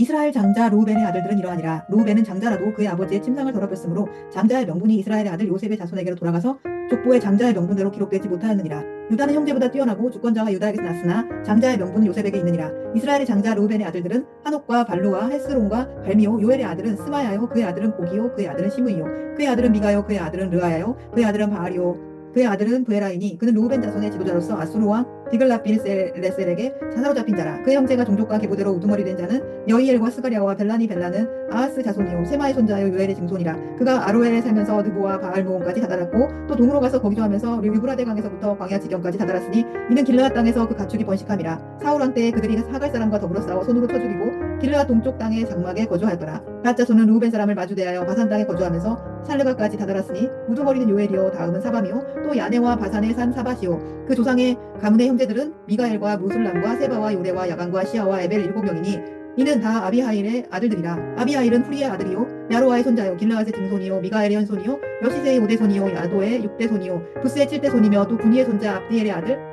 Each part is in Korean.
이스라엘 장자 르우벤의 아들들은 이러하니라. 르우벤은 장자라도 그의 아버지의 침상을 더럽혔으므로 장자의 명분이 이스라엘의 아들 요셉의 자손에게로 돌아가서 족보의 장자의 명분대로 기록되지 못하였느니라. 유다는 형제보다 뛰어나고 주권자가 유다에게서 났으나 장자의 명분은 요셉에게 있느니라. 이스라엘의 장자 르우벤의 아들들은 한옥과 발루와 헬스론과 발미오 요엘의 아들은 스마야요 그의 아들은 고기요 그의 아들은 시므이요 그의 아들은 미가요 그의 아들은 르아야요 그의 아들은 바알이요 그의 아들은 브에라이니 그는 르우벤 자손의 지도자로서 아수르 왕 디글랏빌레셀에게 사로잡힌 자라. 그의 형제가 종족과 계보대로 우두머리 된 자는 여이엘과 스가랴와 벨라는 아하스 자손이요 세마의 손자요 요엘의 증손이라. 그가 아로엘에 살면서 느보와 바알모온까지 다다랐고 또 동으로 가서 거기서 하면서 유브라데 강에서부터 광야 지경까지 다다랐으니 이는 길르앗 땅에서 그 가축이 번식함이라. 사울 왕 때에 그들이 하갈 사람과 더불어 싸워 손으로 쳐 죽이고 길르앗 동쪽 땅의 장막에 거주하였더라. 갓 자손은 르우벤 사람을 마주대하여 바산 땅에 거주하면서 살르가까지 다다랐으니 우두머리는 요엘이요 다음은 사밤이요 또 야네와 바산의 산 사바시요 그 조상의 가문의 형제들은 미가엘과 무술람과 세바와 요레와 야간과 시아와 에벨 7명이니 이는 다 아비하일의 아들들이라. 아비하일은 후리의 아들이요 야로아의 손자요 길르앗의 증손이요 미가엘의 현손이요 여시세의 5대손이요 야도의 6대손이요 부스의 7대손이며 또 분이의 손자 압디엘의 아들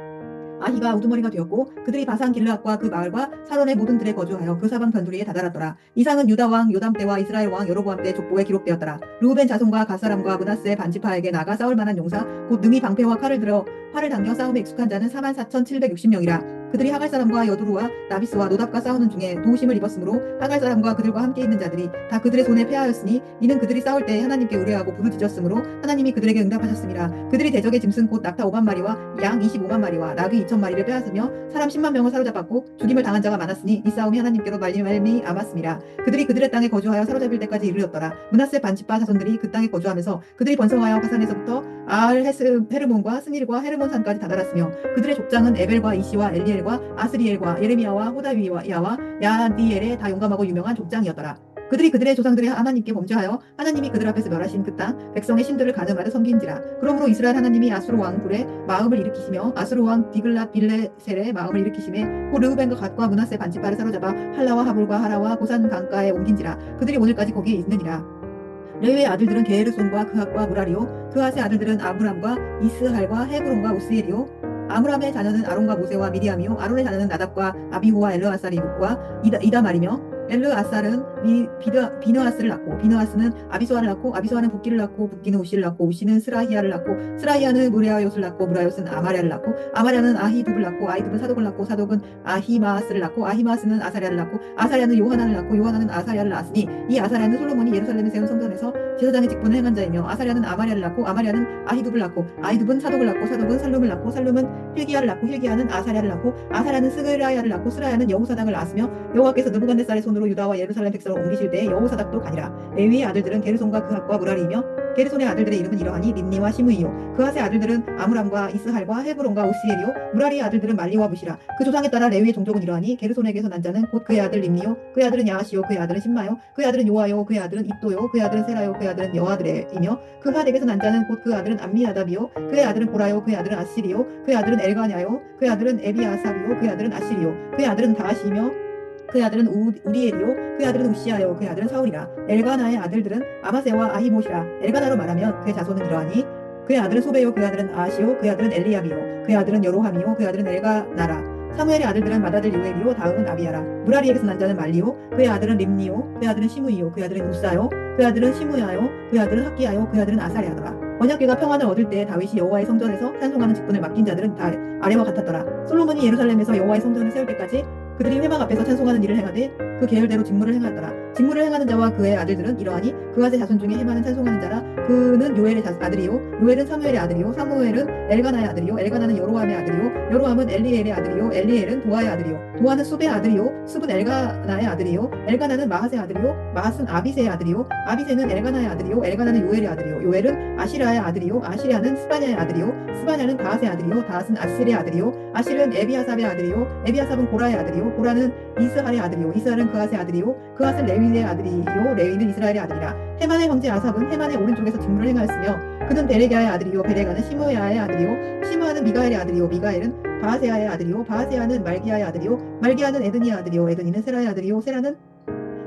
아히가 우두머리가 되었고 그들이 바산 길르앗과 그 마을과 사론의 모든 들에 거주하여 그 사방 변두리에 다다랐더라. 이상은 유다 왕 요담 때와 이스라엘 왕 여로보암 때 족보에 기록되었더라. 르우벤 자손과 갓 사람과 므낫세 반지파에게 나가 싸울 만한 용사 곧 능히 방패와 칼을 들어 활을 당겨 싸움에 익숙한 자는 44,760명이라. 그들이 하갈 사람과 여두루와 나비스와 노답과 싸우는 중에 도우심을 입었으므로 하갈 사람과 그들과 함께 있는 자들이 다 그들의 손에 패하였으니 이는 그들이 싸울 때 하나님께 의뢰하고 부르짖었으므로 하나님이 그들에게 응답하셨습니다. 그들이 대적의 짐승 곧 낙타 5만 마리와 양 25만 마리와 나귀 2천 마리를 빼앗으며 사람 10만 명을 사로잡았고 죽임을 당한 자가 많았으니 이 싸움이 하나님께로 말미암았습니다. 그들이 그들의 땅에 거주하여 사로잡힐 때까지 이르렀더라. 므낫세 반지파 자손들이 그 땅에 거주하면서 그들이 번성하여 가산에서부터 아알 헤르몬과 스닐과 헤르몬 산까지 다다랐으며 그들의 족장은 에벨과 이시와 엘리엘과 아스리엘과 예레미야와 호다위야와 야디엘의 다 용감하고 유명한 족장이었더라. 그들이 그들의 조상들의 하나님께 범죄하여 하나님이 그들 앞에서 멸하신 그 땅 백성의 신들을 가늠하여 섬긴지라. 그러므로 이스라엘 하나님이 아수르 왕 불의 마음을 일으키시며 아수르 왕 디글랏빌레셀의 마음을 일으키심에 곧 르우벤과 갓과 므낫세 반지파를 사로잡아 할라와 하볼과 하라와 고산 강가에 옮긴지라. 그들이 오늘까지 거기에 있느니라. 레위의 아들들은 게르손과 그핫과 무라리요 그핫의 아들들은 아므람과 이스할과 헤브론과 우스엘이요 아므람의 자녀는 아론과 모세와 미리암이요 아론의 자녀는 나답과 아비후와 엘르아살이와 이다말이며 엘르아살은 비느하스를 낳고 비느하스는 아비소아를 낳고 아비소아는 붓기를 낳고 붓기는 우시를 낳고 우시는 스라히아를 낳고 스라히아는 무레아요스를 낳고 무라요스는 아마랴를 낳고 아마랴는 아히둡을 낳고 아히둡은 사독을 낳고 사독은 아히마아스를 낳고 아히마아스는 아사랴를 낳고 아사랴는 요하난을 낳고 요하난은 아사랴를 낳았으니 이 아사랴는 솔로몬이 예루살렘에 세운 성전에서 제사장의 직분을 행한 자이며 아사랴는 아마랴를 낳고 아마랴는 아히둡을 낳고 아히둡은 사독을 낳고 사독은 살룸을 낳고 살룸은 힐기야를 낳고 힐기야는 아사랴를 낳고 아사랴는 스그라야를 낳고 스라야는 여호사닥을 낳았으며 여호와께서 느부갓네살의 손으로 유다와 예루살렘 백성을 옮기실 때에 여호사닥도 가니라. 레위의 아들들은 게르손과 그핫과 무라리이며 게르손의 아들들의 이름은 이러하니 림니와 시므이요 그핫의 아들들은 아므람과 이스할과 헤브론과 우시엘이요 무라리의 아들들은 말리와 부시라. 그 조상에 따라 레위의 종족은 이러하니 게르손에게서 난 자는 곧 그의 아들 림니요 그의 아들은 야하시요 그의 아들은 신마요 그의 아들은 요아요 그의 아들은 입도요 그의 아들은 세라요 그의 아들은 여아들이며 그핫에게서 난 자는 곧 그 아들은 암미나답이요 그의 아들은 보라요 그의 아들은 아시리요 그의 아들은 엘가냐요 그의 아들은 에비아삽이요 그의 아들은 아시리요 그의 아들은 다하시며 그의 아들은 우리엘이요 그의 아들은 우시아요 그의 아들은 사울이라. 엘가나의 아들들은 아마세와 아히못이라. 엘가나로 말하면 그의 자손은 이러하니 그의 아들은 소베요 그의 아들은 아시요 그의 아들은 엘리압이요 그의 아들은 여로함이요 그의 아들은 엘가나라. 사무엘의 아들들은 맏아들 요엘이요 다음은 아비야라. 무라리에게서 난 자는 말리요 그의 아들은 림니요 그의 아들은 시므이요 그의 아들은 우사요 그의 아들은 시므야요 그의 아들은 학기야요 그의 아들은 아사랴더라. 언약궤가 평안을 얻을 때 다윗이 여호와의 성전에서 찬송하는 직분을 맡긴 자들은 다 아래와 같았더라. 솔로몬이 예루살렘에서 여호와의 성전을 세울 때까지 그들이 회막 앞에서 찬송하는 일을 행하되 그 계열대로 직무를 행하였더라. 직무를 행하는 자와 그의 아들들은 이러하니 그핫의 자손 중에 헤만은 찬송하는 자라. 그는 요엘의 아들이요 요엘은 사무엘의 아들이요 사무엘은 엘가나의 아들이요 엘가나는 여로함의 아들이요 여로함은 엘리엘의 아들이요 엘리엘은 도아의 아들이요 도아는 숲의 아들이요 숲은 엘가나의 아들이요 엘가나는 마핫의 아들이요 마핫은 아비세의 아들이요 아비세는 엘가나의 아들이요 엘가나는 요엘의 아들이요 요엘은 아시라의 아들이요 아시랴는 스바냐의 아들이요 스바냐는 다핫의 아들이요 다핫은 아슬의 아들이요 아실은 에비아삽의 아들이요 에비아삽은 고라의 아들이요 고라는 이스할의 아들이요 이스할은 그핫의 아들이요 그핫은 레위의 아들이요 레위는 이스라엘의 아들이라. 헤만의 형제 아삽은 헤만의 오른쪽에서 직무를 행하였으며 그는 베레가의 아들이요 베레가는 시므야의 아들이요 시므야는 미가엘의 아들이요 미가엘은 바하세아의 아들이요 바하세아는 말기야의 아들이요 말기야는 에드니의 아들이요 에드니는 세라의 아들이요 세라는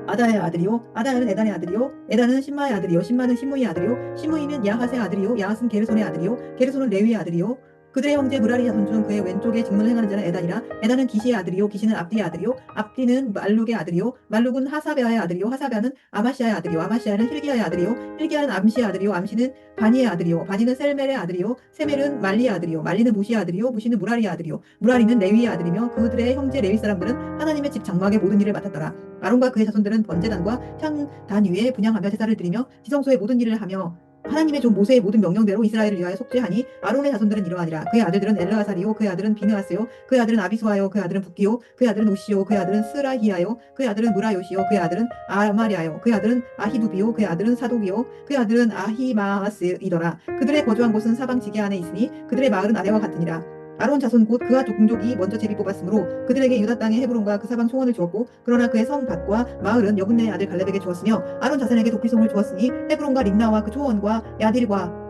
아다의 아들이요 아다야는 에단의 아들이요 에단은 신마의 아들이요 신마는 시므이의 아들이요 시므이는 야핫의 아들이요 야핫은 게르손의 아들이요 게르손은 레위의 아들이요 그들의 형제 무라리 자손 중 그의 왼쪽에 직문을 행하는 자는 에단이라. 에단은 기시의 아들이요 기시는 압디의 아들이요 압디는 말룩의 아들이요 말룩은 하사베아의 아들이요 하사베아는 아마시아의 아들이요 아마시아는 힐기야의 아들이요 힐기야는 암시의 아들이요 암시는 바니의 아들이요 바니는 셀멜의 아들이요 세멜은 말리의 아들이요 말리는 무시의 아들이요 무시는 무라리의 아들이요 무라리는 레위의 아들이며 그들의 형제 레위 사람들은 하나님의 집 장막의 모든 일을 맡았더라. 아론과 그의 자손들은 번제단과 향단 위에 분향하며 제사를 드리며 지성소의 모든 일을 하며 하나님의 종 모세의 모든 명령대로 이스라엘을 위하여 속죄하니 아론의 자손들은 이러하니라. 그의 아들들은 엘르아살이요 그의 아들은 비느하스요 그의 아들은 아비수아요 그의 아들은 붓기요 그의 아들은 우시요 그의 아들은 스라히야요 그의 아들은 무라요시요 그의 아들은 아마리아요 그의 아들은 아히두비요 그의 아들은 사독이요 그의 아들은 아히마아스이더라. 그들의 거주한 곳은 사방 지게 안에 있으니 그들의 마을은 아래와 같으니라. 아론 자손 곧 그와 동족이 먼저 제비 뽑았으므로 그들에게 유다 땅의 헤브론과 그 사방 소원을 주었고 그러나 그의 성 밭과 마을은 여분네의 아들 갈렙에게 주었으며 아론 자손에게 도피성을 주었으니 헤브론과 림나와 그 초원과 야딜과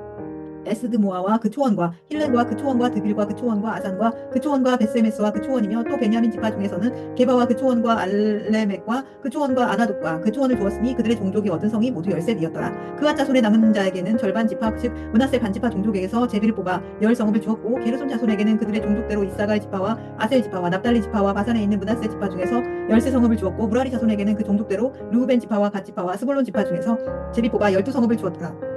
에스드모아와 그 초원과 힐렌과 그 초원과 드빌과 그 초원과 아산과 그 초원과 베세메스와 그 초원이며 또 베냐민 지파 중에서는 게바와 그 초원과 알레멕과 그 초원과 아나독과 그 초원을 주었으니 그들의 종족이 얻은 성이 모두 13이었더라. 그와 자손의 남은 자에게는 절반 지파 즉 므낫세 반지파 종족에게서 제비를 뽑아 10성읍을 주었고 게르손 자손에게는 그들의 종족대로 이사갈 지파와 아셀 지파와 납달리 지파와 바산에 있는 므낫세 지파 중에서 13성읍을 주었고 무라리 자손에게는 그 종족대로 르우벤 지파와 갓 지파와 스볼론 지파 중에서 제비 뽑아 12성읍을 주었더라.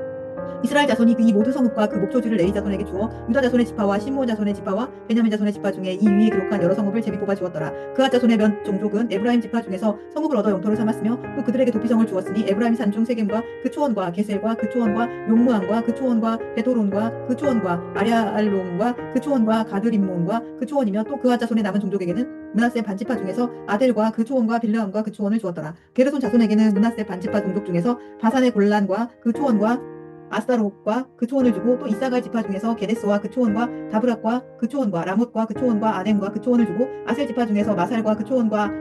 이스라엘 자손이 그 이 모든 성읍과 그 목초지를 레위 자손에게 주어 유다 자손의 지파와 시므온 자손의 지파와 베냐민 자손의 지파 중에 이 위에 기록한 여러 성읍을 제비 뽑아 주었더라. 그앗 자손의 몇 종족은 에브라임 지파 중에서 성읍을 얻어 영토를 삼았으며 또 그들에게 도피성을 주었으니 에브라임 산중 세겜과 그 초원과 게셀과 그 초원과 용무안과 그 초원과 베토론과 그 초원과 아랴알론과 그 초원과 가드림몬과 그 초원이며 또 그앗 자손의 남은 종족에게는 므낫세 반지파 중에서 아델과 그 초원과 빌르함과 그 초원을 주었더라. 게르손 자손에게는 므낫세 반지파 종족 중에서 바산의 골란과 그 초원과 아스타롯과 그 초원을 주고 또 이사갈 지파 중에서 게데스와 그 초원과 다브락과 그 초원과 라못과 그 초원과 아넴과 그 초원을 주고 아셀 지파 중에서 마살과 그 초원과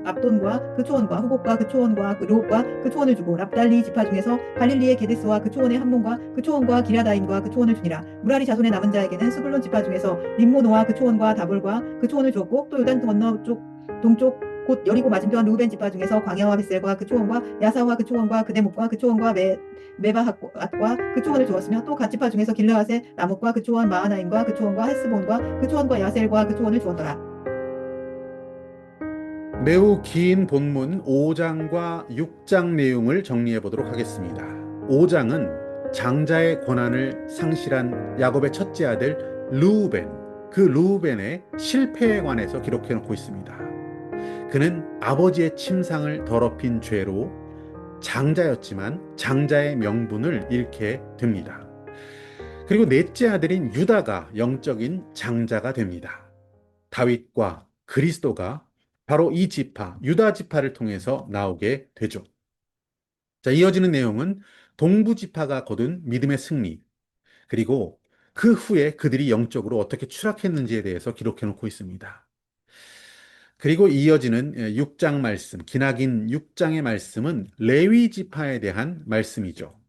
압돈과 그 초원과 후곡과 그 초원과 그 르홉과 그 초원을 주고 납달리 지파 중에서 갈릴리의 게데스와 그 초원의 함몬과 그 초원과 기랴다임과 그 초원을 주니라. 무라리 자손의 남은 자에게는 스불론 지파 중에서 림모노와 그 초원과 다볼과 그 초원을 주었고 또 요단 건너 쪽 동쪽 곧 여리고 맞은편 루벤 지파 중에서 광야와 벳셀과 그 초원과 야사와 그 초원과 그대목과 그 초원과 메바핫과 그 초원을 주었으며 또 갓지파 중에서 길르앗의 라못과 그 초원 마하나임과 그 초원과 헬스본과 그 초원과 야셀과 그 초원을 주었더라. 매우 긴 본문 5장과 6장 내용을 정리해 보도록 하겠습니다. 5장은 장자의 권한을 상실한 야곱의 첫째 아들 르우벤, 그 르우벤의 실패에 관해서 기록해 놓고 있습니다. 그는 아버지의 침상을 더럽힌 죄로 장자였지만 장자의 명분을 잃게 됩니다. 그리고 넷째 아들인 유다가 영적인 장자가 됩니다. 다윗과 그리스도가 바로 이 지파, 유다 지파를 통해서 나오게 되죠. 자, 이어지는 내용은 동부 지파가 거둔 믿음의 승리, 그리고 그 후에 그들이 영적으로 어떻게 추락했는지에 대해서 기록해 놓고 있습니다. 그리고 이어지는 6장 말씀, 기나긴 6장의 말씀은 레위 지파에 대한 말씀이죠.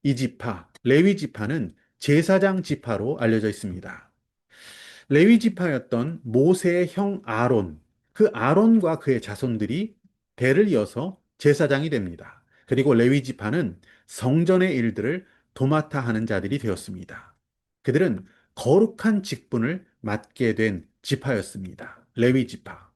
이 지파, 레위 지파는 제사장 지파로 알려져 있습니다. 레위 지파였던 모세의 형 아론, 그 아론과 그의 자손들이 대를 이어서 제사장이 됩니다. 그리고 레위 지파는 성전의 일들을 도맡아 하는 자들이 되었습니다. 그들은 거룩한 직분을 맡게 된 지파였습니다. 레위 지파.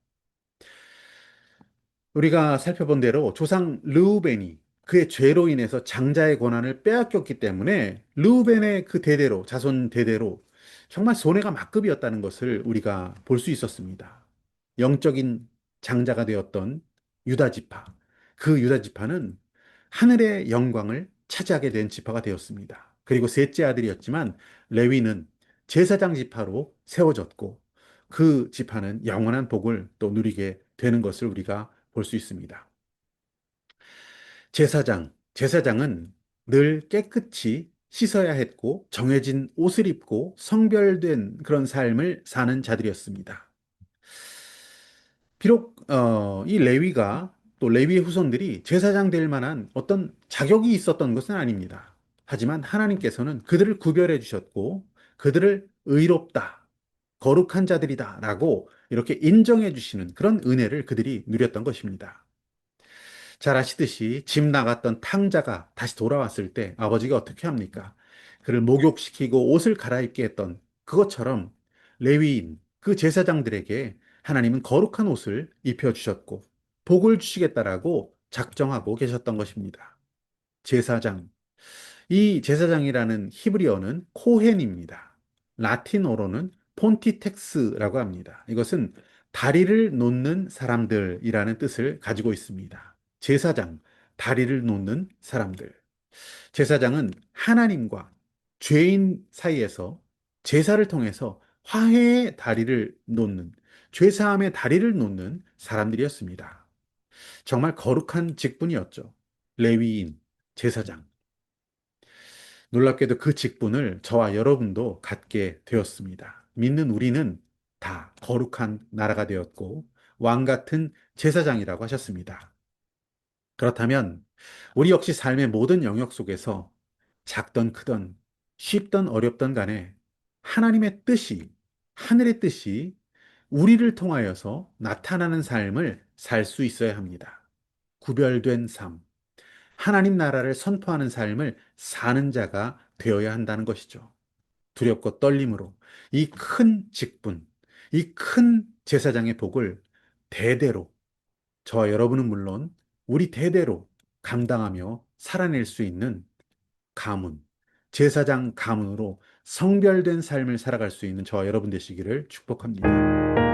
우리가 살펴본 대로 조상 르우벤이 그의 죄로 인해서 장자의 권한을 빼앗겼기 때문에 르우벤의 그 대대로, 자손 대대로 정말 손해가 막급이었다는 것을 우리가 볼 수 있었습니다. 영적인 장자가 되었던 유다 지파, 그 유다 지파는 하늘의 영광을 차지하게 된 지파가 되었습니다. 그리고 셋째 아들이었지만 레위는 제사장 지파로 세워졌고 그 지파는 영원한 복을 또 누리게 되는 것을 우리가 볼 수 있습니다. 제사장은 늘 깨끗이 씻어야 했고 정해진 옷을 입고 성별된 그런 삶을 사는 자들이었습니다. 비록 이 레위가 또 레위의 후손들이 제사장 될 만한 어떤 자격이 있었던 것은 아닙니다. 하지만 하나님께서는 그들을 구별해 주셨고 그들을 의롭다, 거룩한 자들이다라고 이렇게 인정해 주시는 그런 은혜를 그들이 누렸던 것입니다. 잘 아시듯이 집 나갔던 탕자가 다시 돌아왔을 때 아버지가 어떻게 합니까? 그를 목욕시키고 옷을 갈아입게 했던 그것처럼 레위인, 그 제사장들에게 하나님은 거룩한 옷을 입혀주셨고 복을 주시겠다라고 작정하고 계셨던 것입니다. 제사장. 이 제사장이라는 히브리어는 코헨입니다. 라틴어로는 폰티텍스라고 합니다. 이것은 다리를 놓는 사람들이라는 뜻을 가지고 있습니다. 제사장, 다리를 놓는 사람들. 제사장은 하나님과 죄인 사이에서 제사를 통해서 화해의 다리를 놓는, 죄사함의 다리를 놓는 사람들이었습니다. 정말 거룩한 직분이었죠. 레위인, 제사장. 놀랍게도 그 직분을 저와 여러분도 갖게 되었습니다. 믿는 우리는 다 거룩한 나라가 되었고 왕 같은 제사장이라고 하셨습니다. 그렇다면 우리 역시 삶의 모든 영역 속에서 작던 크던 쉽던 어렵던 간에 하나님의 뜻이, 하늘의 뜻이 우리를 통하여서 나타나는 삶을 살 수 있어야 합니다. 구별된 삶, 하나님 나라를 선포하는 삶을 사는 자가 되어야 한다는 것이죠. 두렵고 떨림으로 이 큰 직분, 이 큰 제사장의 복을 대대로 저와 여러분은 물론 우리 대대로 감당하며 살아낼 수 있는 가문, 제사장 가문으로 성별된 삶을 살아갈 수 있는 저와 여러분 되시기를 축복합니다.